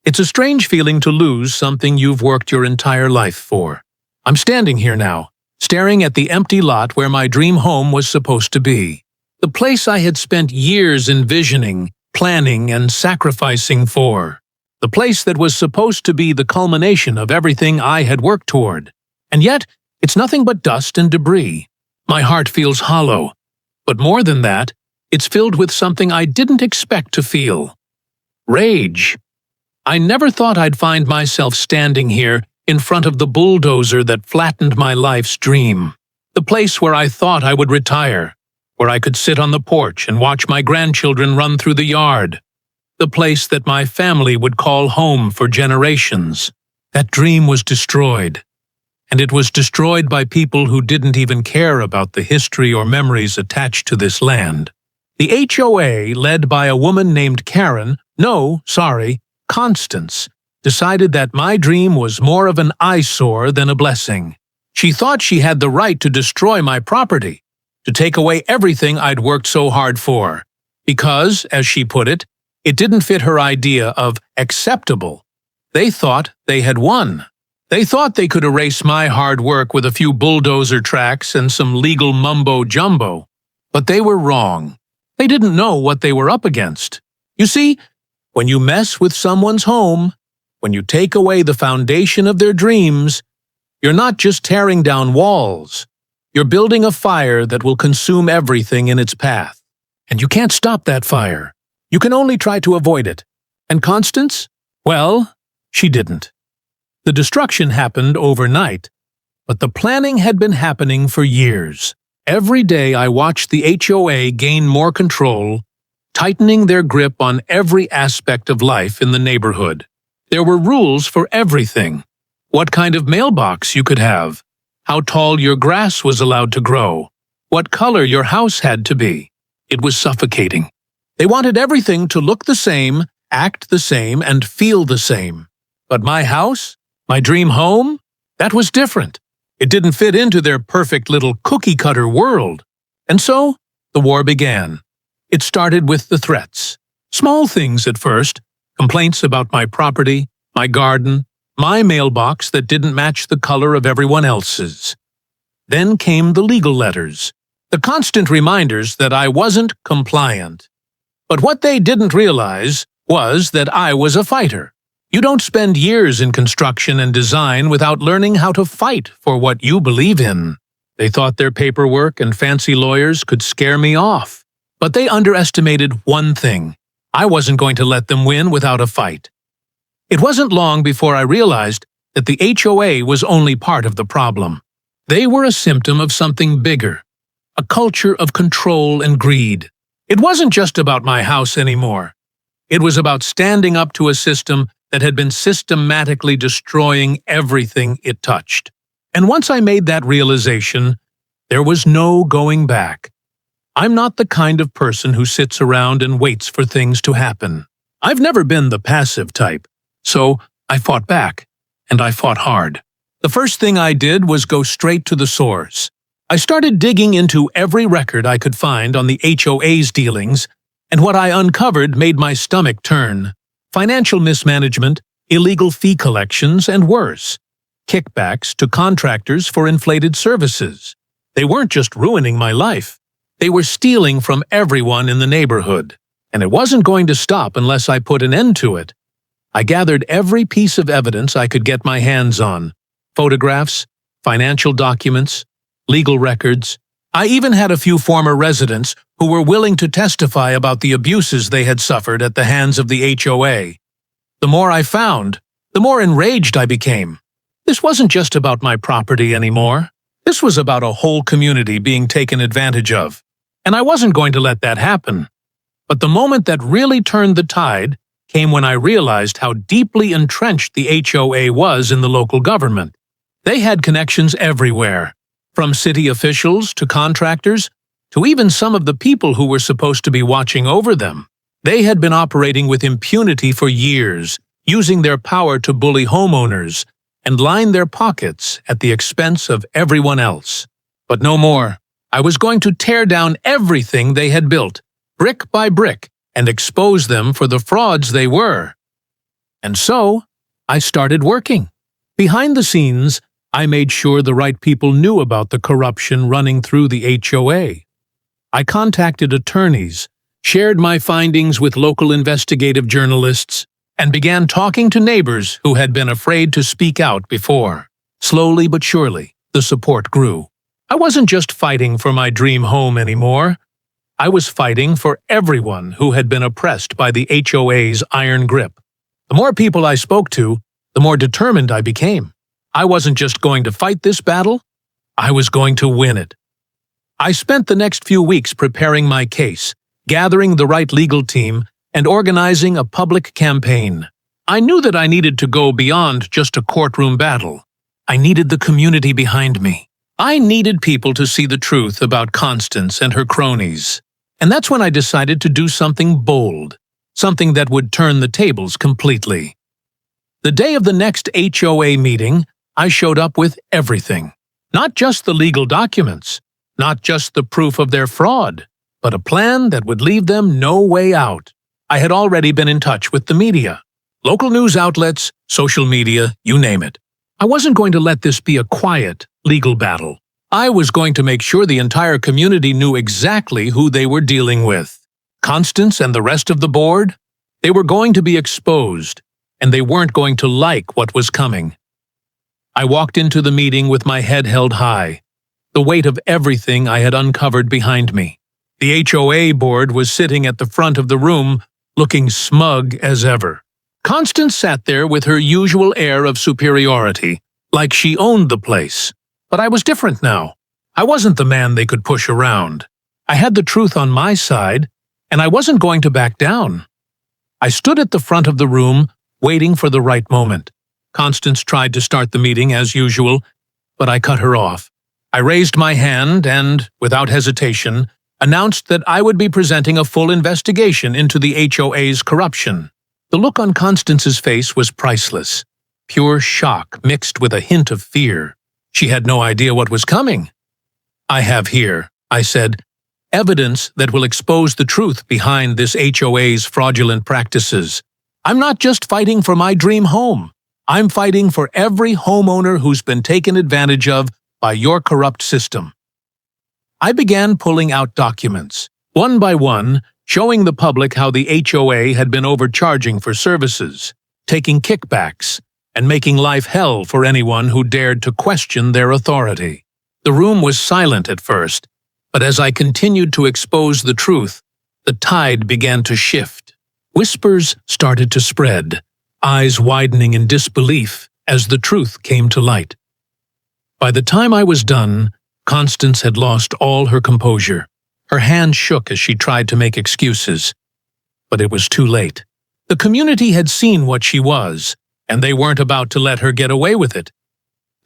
It's a strange feeling to lose something you've worked your entire life for. I'm standing here now, staring at the empty lot where my dream home was supposed to be. The place I had spent years envisioning, planning, and sacrificing for. The place that was supposed to be the culmination of everything I had worked toward. And yet, it's nothing but dust and debris. My heart feels hollow. But more than that, it's filled with something I didn't expect to feel. Rage. I never thought I'd find myself standing here in front of the bulldozer that flattened my life's dream. The place where I thought I would retire, where I could sit on the porch and watch my grandchildren run through the yard. The place that my family would call home for generations. That dream was destroyed. And it was destroyed by people who didn't even care about the history or memories attached to this land. The HOA, led by a woman named Constance, decided that my dream was more of an eyesore than a blessing. She thought she had the right to destroy my property, to take away everything I'd worked so hard for, because, as she put it didn't fit her idea of acceptable. They thought they had won. They thought they could erase my hard work with a few bulldozer tracks and some legal mumbo-jumbo. But they were wrong. They didn't know what they were up against. You see, when you mess with someone's home, when you take away the foundation of their dreams, you're not just tearing down walls. You're building a fire that will consume everything in its path. And you can't stop that fire. You can only try to avoid it. And Constance? Well, she didn't. The destruction happened overnight, but the planning had been happening for years. Every day I watched the HOA gain more control, tightening their grip on every aspect of life in the neighborhood. There were rules for everything. What kind of mailbox you could have, how tall your grass was allowed to grow, what color your house had to be. It was suffocating. They wanted everything to look the same, act the same, and feel the same. But my house, my dream home, that was different. It didn't fit into their perfect little cookie-cutter world. And so, the war began. It started with the threats. Small things at first, complaints about my property, my garden, my mailbox that didn't match the color of everyone else's. Then came the legal letters, the constant reminders that I wasn't compliant. But what they didn't realize was that I was a fighter. You don't spend years in construction and design without learning how to fight for what you believe in. They thought their paperwork and fancy lawyers could scare me off. But they underestimated one thing. I wasn't going to let them win without a fight. It wasn't long before I realized that the HOA was only part of the problem. They were a symptom of something bigger, a culture of control and greed. It wasn't just about my house anymore. It was about standing up to a system that had been systematically destroying everything it touched. And once I made that realization, there was no going back. I'm not the kind of person who sits around and waits for things to happen. I've never been the passive type. So I fought back, and I fought hard. The first thing I did was go straight to the source. I started digging into every record I could find on the HOA's dealings, and what I uncovered made my stomach turn. Financial mismanagement, illegal fee collections, and worse. Kickbacks to contractors for inflated services. They weren't just ruining my life. They were stealing from everyone in the neighborhood. And it wasn't going to stop unless I put an end to it. I gathered every piece of evidence I could get my hands on. Photographs, financial documents, legal records. I even had a few former residents who were willing to testify about the abuses they had suffered at the hands of the HOA. The more I found, the more enraged I became. This wasn't just about my property anymore. This was about a whole community being taken advantage of. And I wasn't going to let that happen. But the moment that really turned the tide came when I realized how deeply entrenched the HOA was in the local government. They had connections everywhere, from city officials to contractors, to even some of the people who were supposed to be watching over them. They had been operating with impunity for years, using their power to bully homeowners and line their pockets at the expense of everyone else. But no more. I was going to tear down everything they had built, brick by brick, and expose them for the frauds they were. And so, I started working. Behind the scenes, I made sure the right people knew about the corruption running through the HOA. I contacted attorneys, shared my findings with local investigative journalists, and began talking to neighbors who had been afraid to speak out before. Slowly but surely, the support grew. I wasn't just fighting for my dream home anymore. I was fighting for everyone who had been oppressed by the HOA's iron grip. The more people I spoke to, the more determined I became. I wasn't just going to fight this battle, I was going to win it. I spent the next few weeks preparing my case, gathering the right legal team, and organizing a public campaign. I knew that I needed to go beyond just a courtroom battle. I needed the community behind me. I needed people to see the truth about Constance and her cronies. And that's when I decided to do something bold, something that would turn the tables completely. The day of the next HOA meeting, I showed up with everything. Not just the legal documents, not just the proof of their fraud, but a plan that would leave them no way out. I had already been in touch with the media, local news outlets, social media, you name it. I wasn't going to let this be a quiet, legal battle. I was going to make sure the entire community knew exactly who they were dealing with. Constance and the rest of the board, they were going to be exposed, and they weren't going to like what was coming. I walked into the meeting with my head held high, the weight of everything I had uncovered behind me. The HOA board was sitting at the front of the room, looking smug as ever. Constance sat there with her usual air of superiority, like she owned the place. But I was different now. I wasn't the man they could push around. I had the truth on my side, and I wasn't going to back down. I stood at the front of the room, waiting for the right moment. Constance tried to start the meeting as usual, but I cut her off. I raised my hand and, without hesitation, announced that I would be presenting a full investigation into the HOA's corruption. The look on Constance's face was priceless, pure shock mixed with a hint of fear. She had no idea what was coming. "I have here," I said, "evidence that will expose the truth behind this HOA's fraudulent practices. I'm not just fighting for my dream home. I'm fighting for every homeowner who's been taken advantage of by your corrupt system." I began pulling out documents, one by one, showing the public how the HOA had been overcharging for services, taking kickbacks, and making life hell for anyone who dared to question their authority. The room was silent at first, but as I continued to expose the truth, the tide began to shift. Whispers started to spread, eyes widening in disbelief as the truth came to light. By the time I was done, Constance had lost all her composure. Her hand shook as she tried to make excuses. But it was too late. The community had seen what she was, and they weren't about to let her get away with it.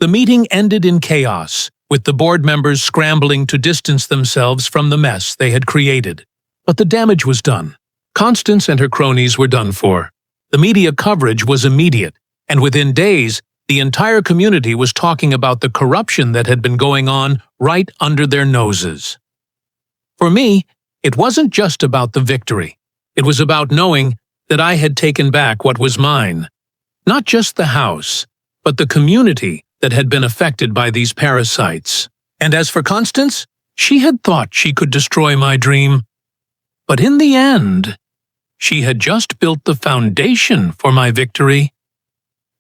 The meeting ended in chaos, with the board members scrambling to distance themselves from the mess they had created. But the damage was done. Constance and her cronies were done for. The media coverage was immediate, and within days, the entire community was talking about the corruption that had been going on right under their noses. For me, it wasn't just about the victory. It was about knowing that I had taken back what was mine. Not just the house, but the community that had been affected by these parasites. And as for Constance, she had thought she could destroy my dream. But in the end, she had just built the foundation for my victory.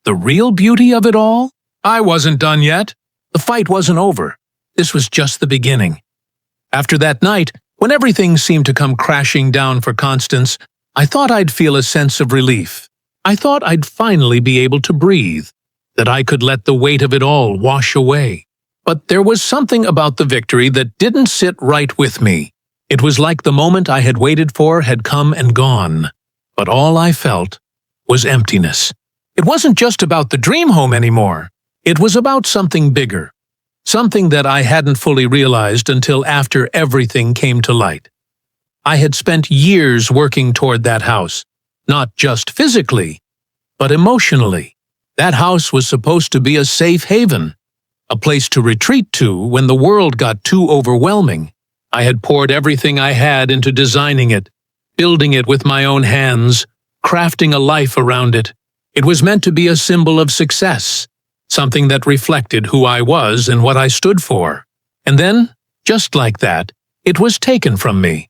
The real beauty of it all? I wasn't done yet. The fight wasn't over. This was just the beginning. After that night, when everything seemed to come crashing down for Constance, I thought I'd feel a sense of relief. I thought I'd finally be able to breathe, that I could let the weight of it all wash away. But there was something about the victory that didn't sit right with me. It was like the moment I had waited for had come and gone. But all I felt was emptiness. It wasn't just about the dream home anymore. It was about something bigger. Something that I hadn't fully realized until after everything came to light. I had spent years working toward that house, not just physically, but emotionally. That house was supposed to be a safe haven, a place to retreat to when the world got too overwhelming. I had poured everything I had into designing it, building it with my own hands, crafting a life around it. It was meant to be a symbol of success, something that reflected who I was and what I stood for. And then, just like that, it was taken from me.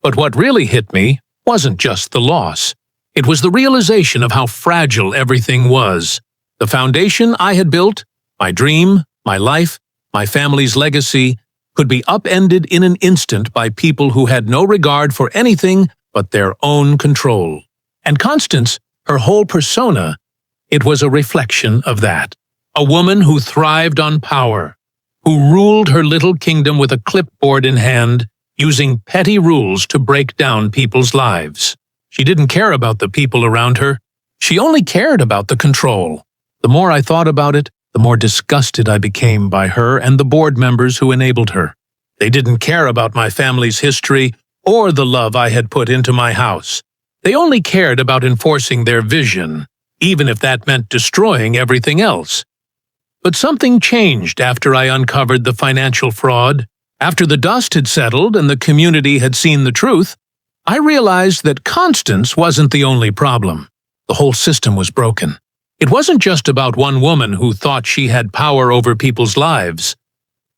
But what really hit me wasn't just the loss. It was the realization of how fragile everything was. The foundation I had built, my dream, my life, my family's legacy, could be upended in an instant by people who had no regard for anything but their own control. And Constance, her whole persona, it was a reflection of that. A woman who thrived on power, who ruled her little kingdom with a clipboard in hand, using petty rules to break down people's lives. She didn't care about the people around her. She only cared about the control. The more I thought about it, the more disgusted I became by her and the board members who enabled her. They didn't care about my family's history or the love I had put into my house. They only cared about enforcing their vision, even if that meant destroying everything else. But something changed after I uncovered the financial fraud. After the dust had settled and the community had seen the truth, I realized that Constance wasn't the only problem. The whole system was broken. It wasn't just about one woman who thought she had power over people's lives.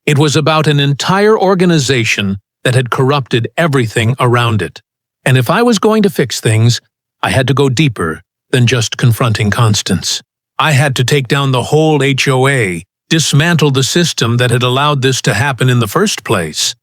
It was about an entire organization that had corrupted everything around it. And if I was going to fix things, I had to go deeper than just confronting Constance. I had to take down the whole HOA, dismantle the system that had allowed this to happen in the first place.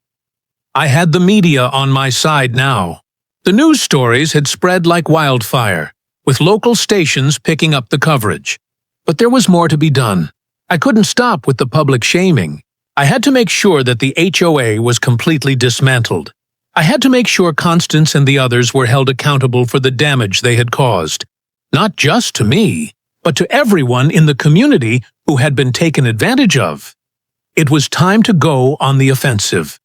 I had the media on my side now. The news stories had spread like wildfire, with local stations picking up the coverage. But there was more to be done. I couldn't stop with the public shaming. I had to make sure that the HOA was completely dismantled. I had to make sure Constance and the others were held accountable for the damage they had caused. Not just to me, but to everyone in the community who had been taken advantage of. It was time to go on the offensive.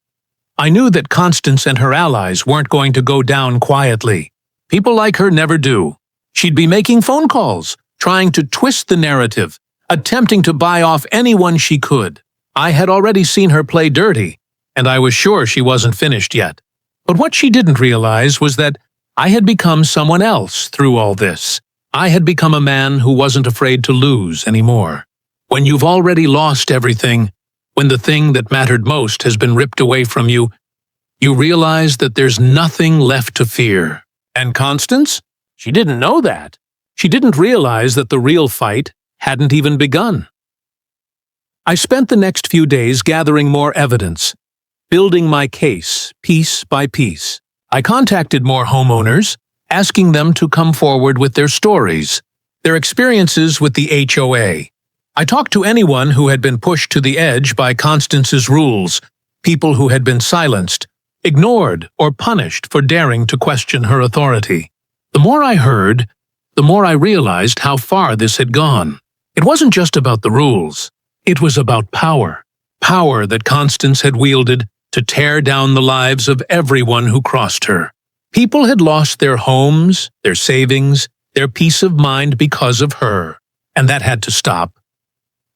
I knew that Constance and her allies weren't going to go down quietly. People like her never do. She'd be making phone calls, trying to twist the narrative, attempting to buy off anyone she could. I had already seen her play dirty, and I was sure she wasn't finished yet. But what she didn't realize was that I had become someone else through all this. I had become a man who wasn't afraid to lose anymore. When you've already lost everything, when the thing that mattered most has been ripped away from you, you realize that there's nothing left to fear. And Constance? She didn't know that. She didn't realize that the real fight hadn't even begun. I spent the next few days gathering more evidence, building my case piece by piece. I contacted more homeowners, asking them to come forward with their stories, their experiences with the HOA. I talked to anyone who had been pushed to the edge by Constance's rules, people who had been silenced, ignored, or punished for daring to question her authority. The more I heard, the more I realized how far this had gone. It wasn't just about the rules. It was about power. Power that Constance had wielded to tear down the lives of everyone who crossed her. People had lost their homes, their savings, their peace of mind because of her, and that had to stop.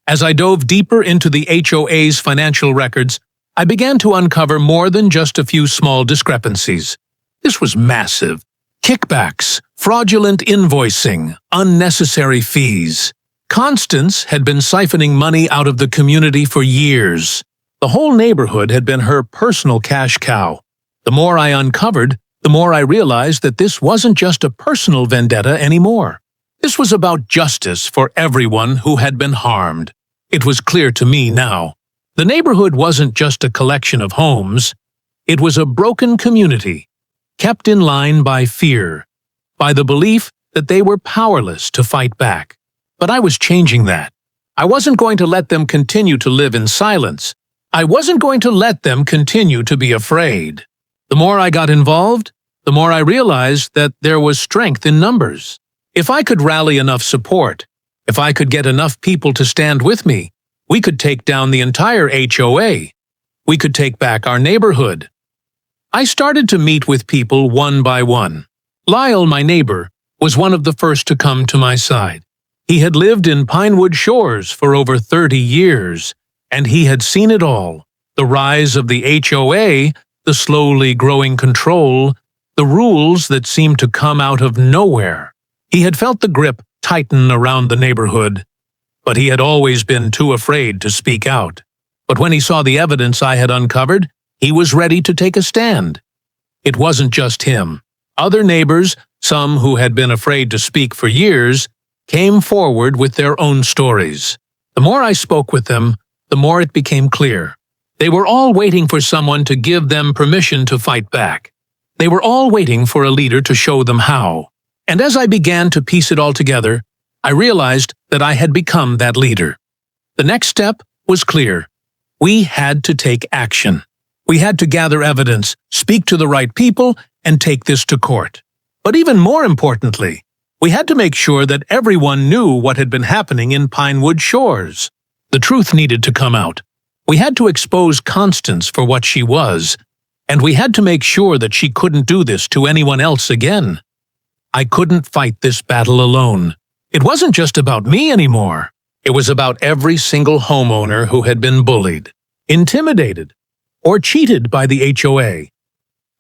As I dove deeper into the HOA's financial records, I began to uncover more than just a few small discrepancies. This was massive. Kickbacks, fraudulent invoicing, unnecessary fees. Constance had been siphoning money out of the community for years. The whole neighborhood had been her personal cash cow. The more I uncovered, the more I realized that this wasn't just a personal vendetta anymore. This was about justice for everyone who had been harmed. It was clear to me now. The neighborhood wasn't just a collection of homes. It was a broken community, kept in line by fear, by the belief that they were powerless to fight back. But I was changing that. I wasn't going to let them continue to live in silence. I wasn't going to let them continue to be afraid. The more I got involved, the more I realized that there was strength in numbers. If I could rally enough support, if I could get enough people to stand with me, we could take down the entire HOA. We could take back our neighborhood. I started to meet with people one by one. Lyle, my neighbor, was one of the first to come to my side. He had lived in Pinewood Shores for over 30 years, and he had seen it all. The rise of the HOA, the slowly growing control, the rules that seemed to come out of nowhere. He had felt the grip tighten around the neighborhood, but he had always been too afraid to speak out. But when he saw the evidence I had uncovered, he was ready to take a stand. It wasn't just him. Other neighbors, some who had been afraid to speak for years, came forward with their own stories. The more I spoke with them, the more it became clear. They were all waiting for someone to give them permission to fight back. They were all waiting for a leader to show them how. And as I began to piece it all together, I realized that I had become that leader. The next step was clear. We had to take action. We had to gather evidence, speak to the right people, and take this to court. But even more importantly, we had to make sure that everyone knew what had been happening in Pinewood Shores. The truth needed to come out. We had to expose Constance for what she was, and we had to make sure that she couldn't do this to anyone else again. I couldn't fight this battle alone. It wasn't just about me anymore. It was about every single homeowner who had been bullied, intimidated, or cheated by the HOA.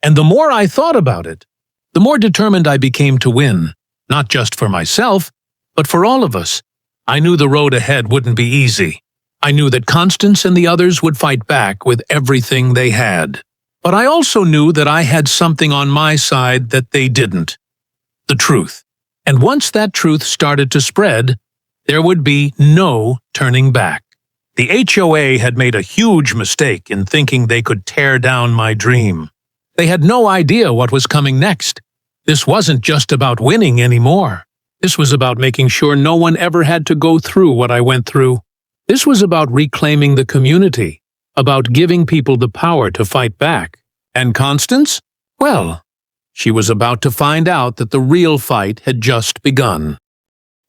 And the more I thought about it, the more determined I became to win, not just for myself, but for all of us. I knew the road ahead wouldn't be easy. I knew that Constance and the others would fight back with everything they had. But I also knew that I had something on my side that they didn't. The truth. And once that truth started to spread, there would be no turning back. The HOA had made a huge mistake in thinking they could tear down my dream. They had no idea what was coming next. This wasn't just about winning anymore. This was about making sure no one ever had to go through what I went through. This was about reclaiming the community, about giving people the power to fight back. And Constance? Well, she was about to find out that the real fight had just begun.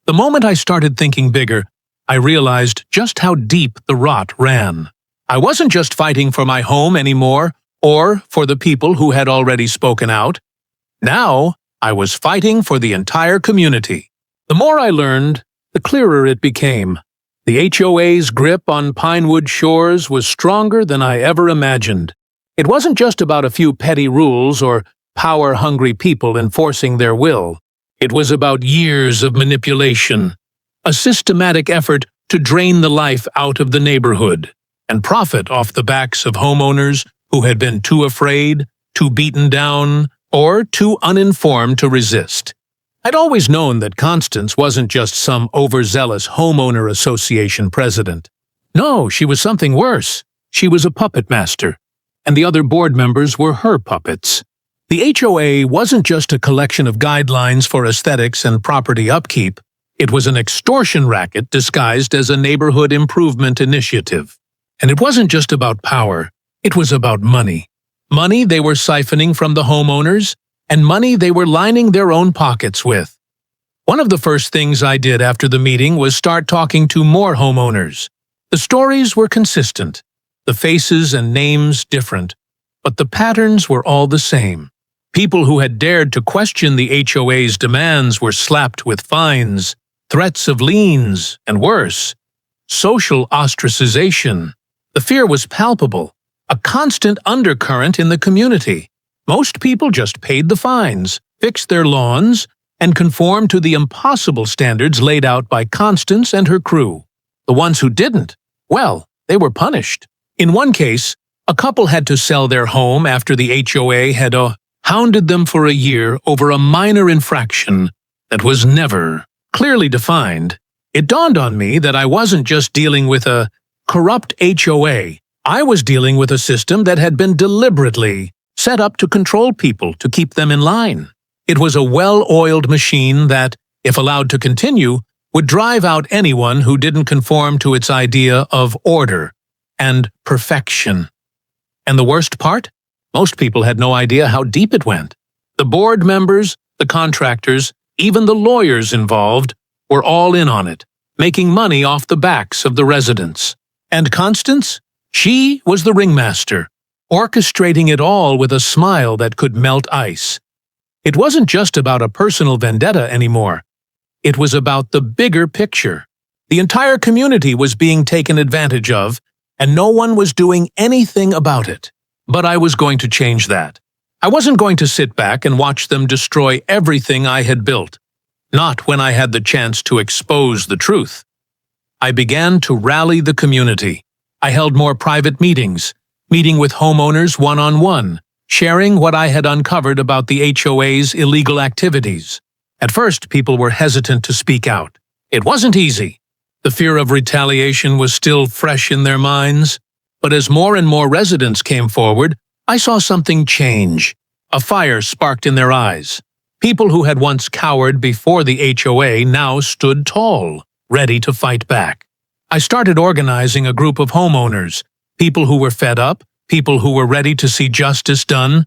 The moment I started thinking bigger, I realized just how deep the rot ran. I wasn't just fighting for my home anymore, or for the people who had already spoken out. Now, I was fighting for the entire community. The more I learned, the clearer it became. The HOA's grip on Pinewood Shores was stronger than I ever imagined. It wasn't just about a few petty rules or power-hungry people enforcing their will. It was about years of manipulation, a systematic effort to drain the life out of the neighborhood and profit off the backs of homeowners who had been too afraid, too beaten down, or too uninformed to resist. I'd always known that Constance wasn't just some overzealous homeowner association president. No, she was something worse. She was a puppet master, and the other board members were her puppets. The HOA wasn't just a collection of guidelines for aesthetics and property upkeep. It was an extortion racket disguised as a neighborhood improvement initiative. And it wasn't just about power. It was about money. Money they were siphoning from the homeowners, and money they were lining their own pockets with. One of the first things I did after the meeting was start talking to more homeowners. The stories were consistent, the faces and names different, but the patterns were all the same. People who had dared to question the HOA's demands were slapped with fines, threats of liens, and worse, social ostracization. The fear was palpable, a constant undercurrent in the community. Most people just paid the fines, fixed their lawns, and conformed to the impossible standards laid out by Constance and her crew. The ones who didn't, well, they were punished. In one case, a couple had to sell their home after the HOA had hounded them for a year over a minor infraction that was never clearly defined. It dawned on me that I wasn't just dealing with a corrupt HOA. I was dealing with a system that had been deliberately set up to control people, to keep them in line. It was a well-oiled machine that, if allowed to continue, would drive out anyone who didn't conform to its idea of order and perfection. And the worst part? Most people had no idea how deep it went. The board members, the contractors, even the lawyers involved were all in on it, making money off the backs of the residents. And Constance? She was the ringmaster, orchestrating it all with a smile that could melt ice. It wasn't just about a personal vendetta anymore. It was about the bigger picture. The entire community was being taken advantage of, and no one was doing anything about it. But I was going to change that. I wasn't going to sit back and watch them destroy everything I had built. not when I had the chance to expose the truth. I began to rally the community. I held more private meetings, meeting with homeowners one-on-one, sharing what I had uncovered about the HOA's illegal activities. At first, people were hesitant to speak out. It wasn't easy. The fear of retaliation was still fresh in their minds. But as more and more residents came forward, I saw something change. A fire sparked in their eyes. People who had once cowered before the HOA now stood tall, ready to fight back. I started organizing a group of homeowners, people who were fed up, people who were ready to see justice done.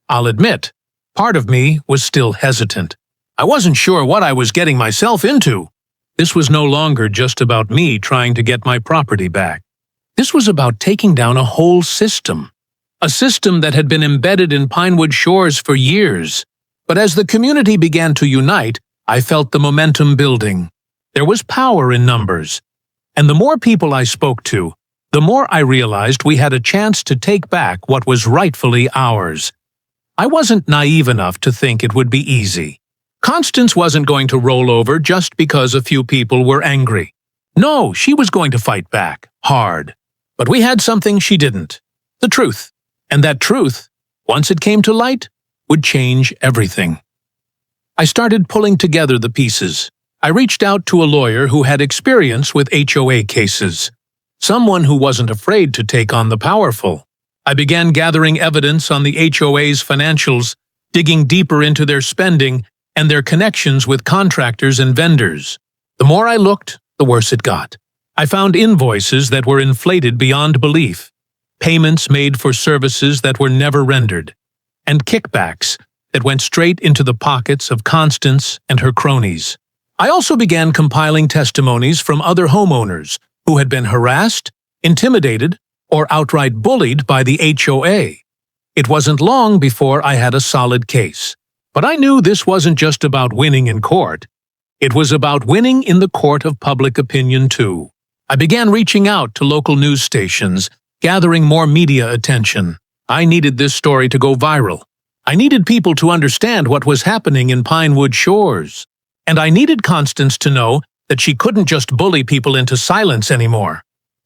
I'll admit, part of me was still hesitant. I wasn't sure what I was getting myself into. This was no longer just about me trying to get my property back. This was about taking down a whole system. A system that had been embedded in Pinewood Shores for years. But as the community began to unite, I felt the momentum building. There was power in numbers. And the more people I spoke to, the more I realized we had a chance to take back what was rightfully ours. I wasn't naive enough to think it would be easy. Constance wasn't going to roll over just because a few people were angry. No, she was going to fight back, hard. But we had something she didn't. The truth. And that truth, once it came to light, would change everything. I started pulling together the pieces. I reached out to a lawyer who had experience with HOA cases. Someone who wasn't afraid to take on the powerful. I began gathering evidence on the HOA's financials, digging deeper into their spending and their connections with contractors and vendors. The more I looked, the worse it got. I found invoices that were inflated beyond belief, payments made for services that were never rendered, and kickbacks that went straight into the pockets of Constance and her cronies. I also began compiling testimonies from other homeowners who had been harassed, intimidated, or outright bullied by the HOA. It wasn't long before I had a solid case. But I knew this wasn't just about winning in court. It was about winning in the court of public opinion too. I began reaching out to local news stations, gathering more media attention. I needed this story to go viral. I needed people to understand what was happening in Pinewood Shores. And I needed Constance to know that she couldn't just bully people into silence anymore.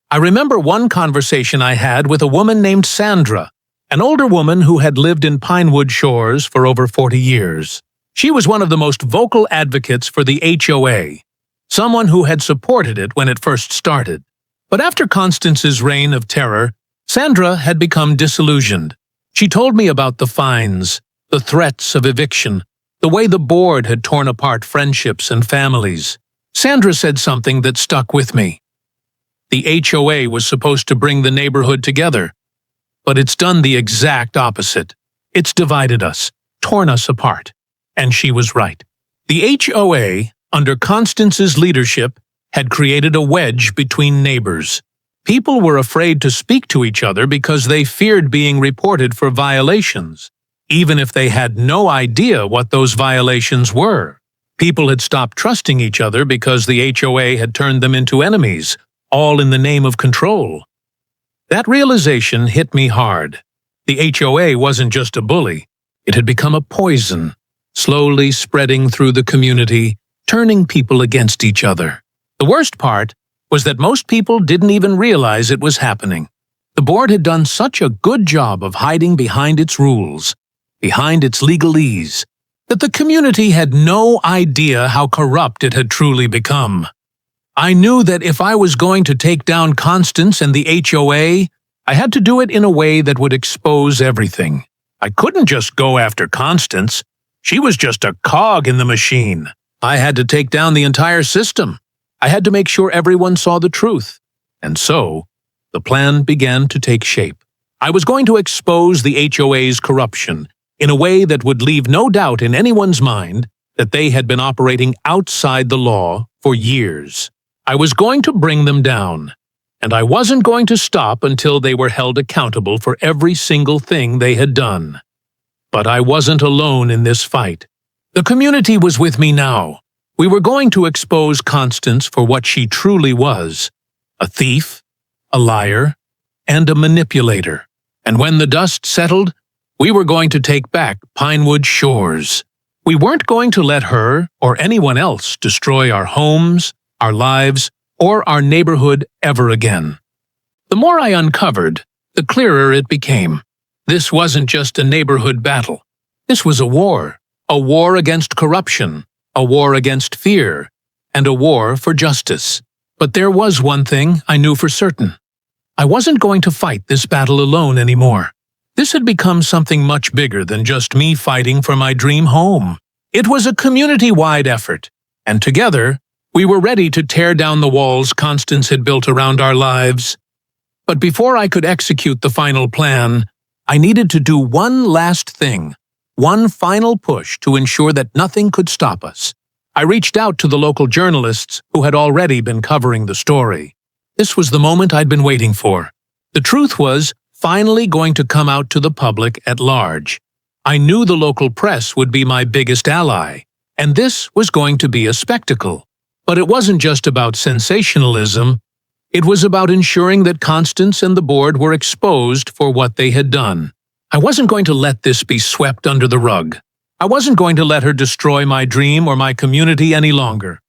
I remember one conversation I had with a woman named Sandra, an older woman who had lived in Pinewood Shores for over 40 years. She was one of the most vocal advocates for the HOA, someone who had supported it when it first started. But after Constance's reign of terror, Sandra had become disillusioned. She told me about the fines, the threats of eviction, the way the board had torn apart friendships and families. Sandra said something that stuck with me. The HOA was supposed to bring the neighborhood together, but it's done the exact opposite. It's divided us, torn us apart. And she was right. The HOA, under Constance's leadership, had created a wedge between neighbors. People were afraid to speak to each other because they feared being reported for violations, even if they had no idea what those violations were. People had stopped trusting each other because the HOA had turned them into enemies, all in the name of control. That realization hit me hard. The HOA wasn't just a bully. It had become a poison, slowly spreading through the community, turning people against each other. The worst part was that most people didn't even realize it was happening. The board had done such a good job of hiding behind its rules, behind its legalese, that the community had no idea how corrupt it had truly become. I knew that if I was going to take down Constance and the HOA, I had to do it in a way that would expose everything. I couldn't just go after Constance. She was just a cog in the machine. I had to take down the entire system. I had to make sure everyone saw the truth. And so, the plan began to take shape. I was going to expose the HOA's corruption in a way that would leave no doubt in anyone's mind that they had been operating outside the law for years. I was going to bring them down, and I wasn't going to stop until they were held accountable for every single thing they had done. But I wasn't alone in this fight. The community was with me now. We were going to expose Constance for what she truly was: a thief, a liar, and a manipulator. And when the dust settled, we were going to take back Pinewood Shores. We weren't going to let her or anyone else destroy our homes, our lives, or our neighborhood ever again. The more I uncovered, the clearer it became. This wasn't just a neighborhood battle. This was a war against corruption, a war against fear, and a war for justice. But there was one thing I knew for certain. I wasn't going to fight this battle alone anymore. This had become something much bigger than just me fighting for my dream home. It was a community-wide effort, and together, we were ready to tear down the walls Constance had built around our lives. But before I could execute the final plan, I needed to do one last thing, one final push to ensure that nothing could stop us. I reached out to the local journalists who had already been covering the story. This was the moment I'd been waiting for. The truth was finally going to come out to the public at large. I knew the local press would be my biggest ally, and this was going to be a spectacle. But it wasn't just about sensationalism. It was about ensuring that Constance and the board were exposed for what they had done. I wasn't going to let this be swept under the rug. I wasn't going to let her destroy my dream or my community any longer.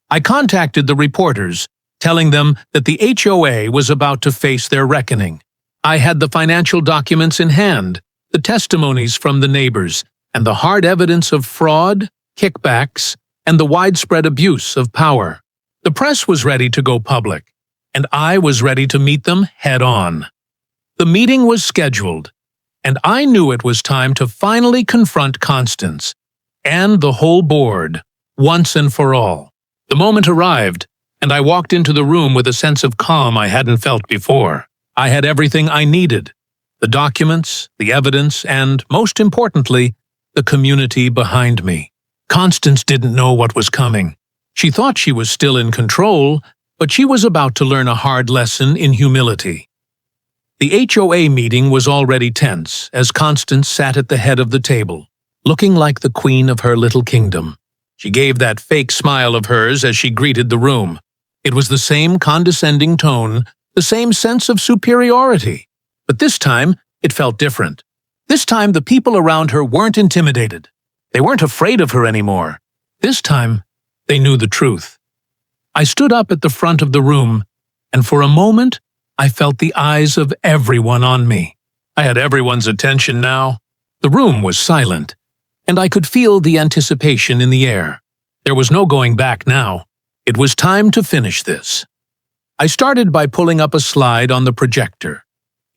I contacted the reporters, telling them that the HOA was about to face their reckoning. I had the financial documents in hand, the testimonies from the neighbors, and the hard evidence of fraud, kickbacks, and the widespread abuse of power. The press was ready to go public, and I was ready to meet them head-on. The meeting was scheduled, and I knew it was time to finally confront Constance and the whole board, once and for all. The moment arrived, and I walked into the room with a sense of calm I hadn't felt before. I had everything I needed: the documents, the evidence, and, most importantly, the community behind me. Constance didn't know what was coming. She thought she was still in control, but she was about to learn a hard lesson in humility. The HOA meeting was already tense as Constance sat at the head of the table, looking like the queen of her little kingdom. She gave that fake smile of hers as she greeted the room. It was the same condescending tone, the same sense of superiority. But this time, it felt different. This time, the people around her weren't intimidated. They weren't afraid of her anymore. This time, they knew the truth. I stood up at the front of the room, and for a moment, I felt the eyes of everyone on me. I had everyone's attention now. The room was silent, and I could feel the anticipation in the air. There was no going back now. It was time to finish this. I started by pulling up a slide on the projector.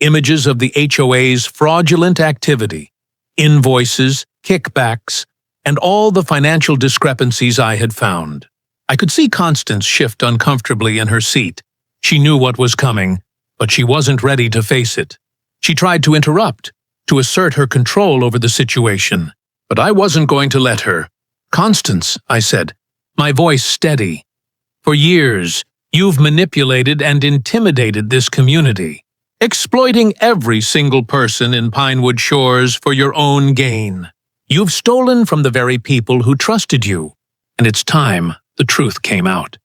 Images of the HOA's fraudulent activity, invoices, kickbacks, and all the financial discrepancies I had found. I could see Constance shift uncomfortably in her seat. She knew what was coming, but she wasn't ready to face it. She tried to interrupt, to assert her control over the situation, but I wasn't going to let her. "Constance," I said, my voice steady, "for years, you've manipulated and intimidated this community, exploiting every single person in Pinewood Shores for your own gain. You've stolen from the very people who trusted you, and it's time the truth came out."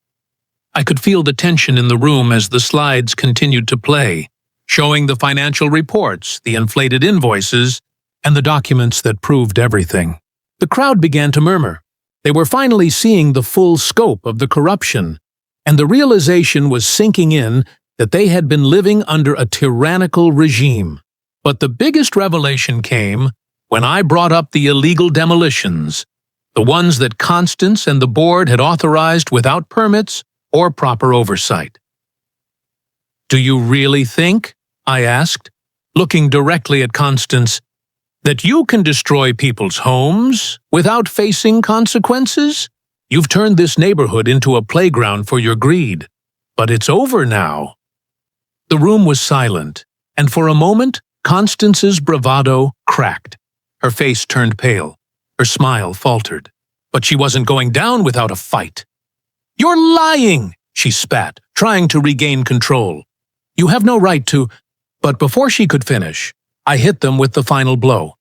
I could feel the tension in the room as the slides continued to play, showing the financial reports, the inflated invoices, and the documents that proved everything. The crowd began to murmur. They were finally seeing the full scope of the corruption, and the realization was sinking in that they had been living under a tyrannical regime. But the biggest revelation came when I brought up the illegal demolitions, the ones that Constance and the board had authorized without permits or proper oversight. "Do you really think," I asked, looking directly at Constance, "that you can destroy people's homes without facing consequences? You've turned this neighborhood into a playground for your greed, but it's over now." The room was silent, and for a moment, Constance's bravado cracked. Her face turned pale. Her smile faltered. But she wasn't going down without a fight. "You're lying!" she spat, trying to regain control. "You have no right to—" But before she could finish, I hit them with the final blow.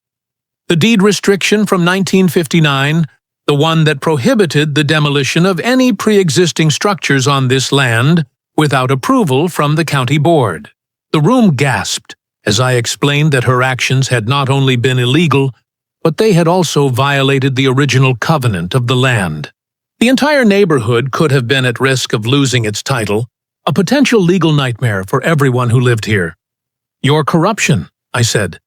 The deed restriction from 1959, the one that prohibited the demolition of any pre-existing structures on this land without approval from the county board. The room gasped as I explained that her actions had not only been illegal, but they had also violated the original covenant of the land. The entire neighborhood could have been at risk of losing its title, a potential legal nightmare for everyone who lived here. "Your corruption," I said,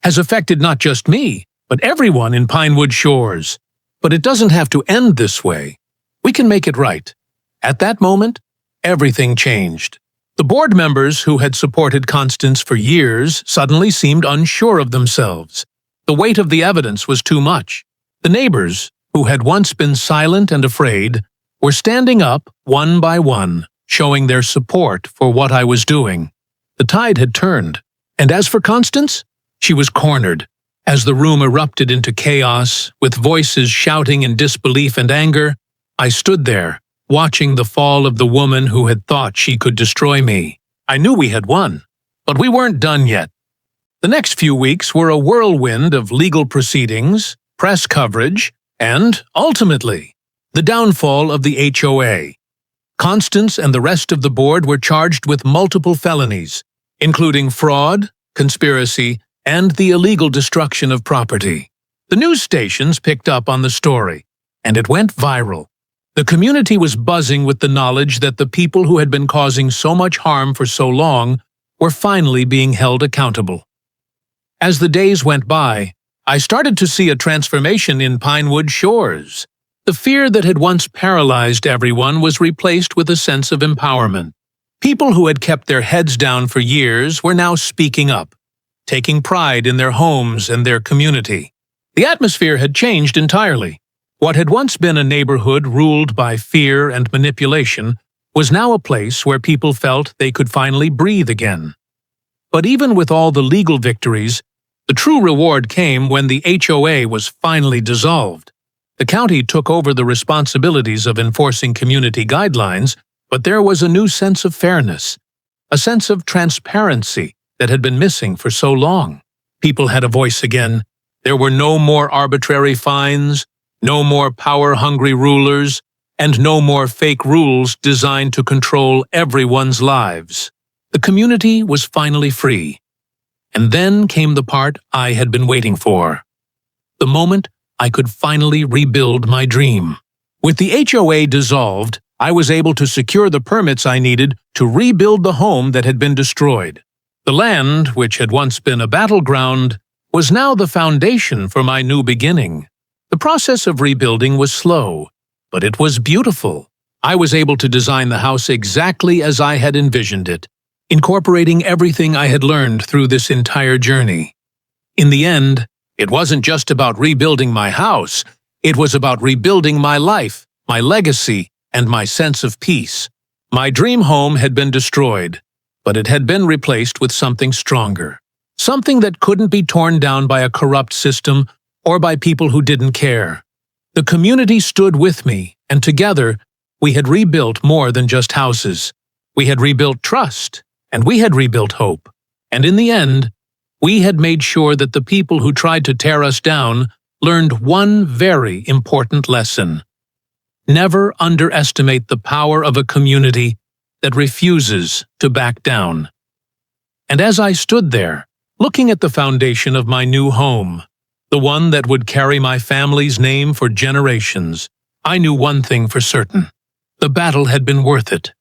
"has affected not just me, but everyone in Pinewood Shores. But it doesn't have to end this way. We can make it right." At that moment, everything changed. The board members who had supported Constance for years suddenly seemed unsure of themselves. The weight of the evidence was too much. The neighbors, who had once been silent and afraid, were standing up one by one, showing their support for what I was doing. The tide had turned, and as for Constance, she was cornered. As the room erupted into chaos, with voices shouting in disbelief and anger, I stood there, watching the fall of the woman who had thought she could destroy me. I knew we had won, but we weren't done yet. The next few weeks were a whirlwind of legal proceedings, press coverage, and, ultimately, the downfall of the HOA. Constance and the rest of the board were charged with multiple felonies, including fraud, conspiracy, and the illegal destruction of property. The news stations picked up on the story, and it went viral. The community was buzzing with the knowledge that the people who had been causing so much harm for so long were finally being held accountable. As the days went by, I started to see a transformation in Pinewood Shores. The fear that had once paralyzed everyone was replaced with a sense of empowerment. People who had kept their heads down for years were now speaking up, taking pride in their homes and their community. The atmosphere had changed entirely. What had once been a neighborhood ruled by fear and manipulation was now a place where people felt they could finally breathe again. But even with all the legal victories, the true reward came when the HOA was finally dissolved. The county took over the responsibilities of enforcing community guidelines, but there was a new sense of fairness, a sense of transparency that had been missing for so long. People had a voice again. There were no more arbitrary fines, no more power-hungry rulers, and no more fake rules designed to control everyone's lives. The community was finally free. And then came the part I had been waiting for. The moment I could finally rebuild my dream. With the HOA dissolved, I was able to secure the permits I needed to rebuild the home that had been destroyed. The land, which had once been a battleground, was now the foundation for my new beginning. The process of rebuilding was slow, but it was beautiful. I was able to design the house exactly as I had envisioned it, incorporating everything I had learned through this entire journey. In the end, it wasn't just about rebuilding my house, it was about rebuilding my life, my legacy, and my sense of peace. My dream home had been destroyed, but it had been replaced with something stronger. Something that couldn't be torn down by a corrupt system or by people who didn't care. The community stood with me, and together, we had rebuilt more than just houses. We had rebuilt trust, and we had rebuilt hope. And in the end, we had made sure that the people who tried to tear us down learned one very important lesson. Never underestimate the power of a community that refuses to back down. And as I stood there, looking at the foundation of my new home, the one that would carry my family's name for generations, I knew one thing for certain. The battle had been worth it.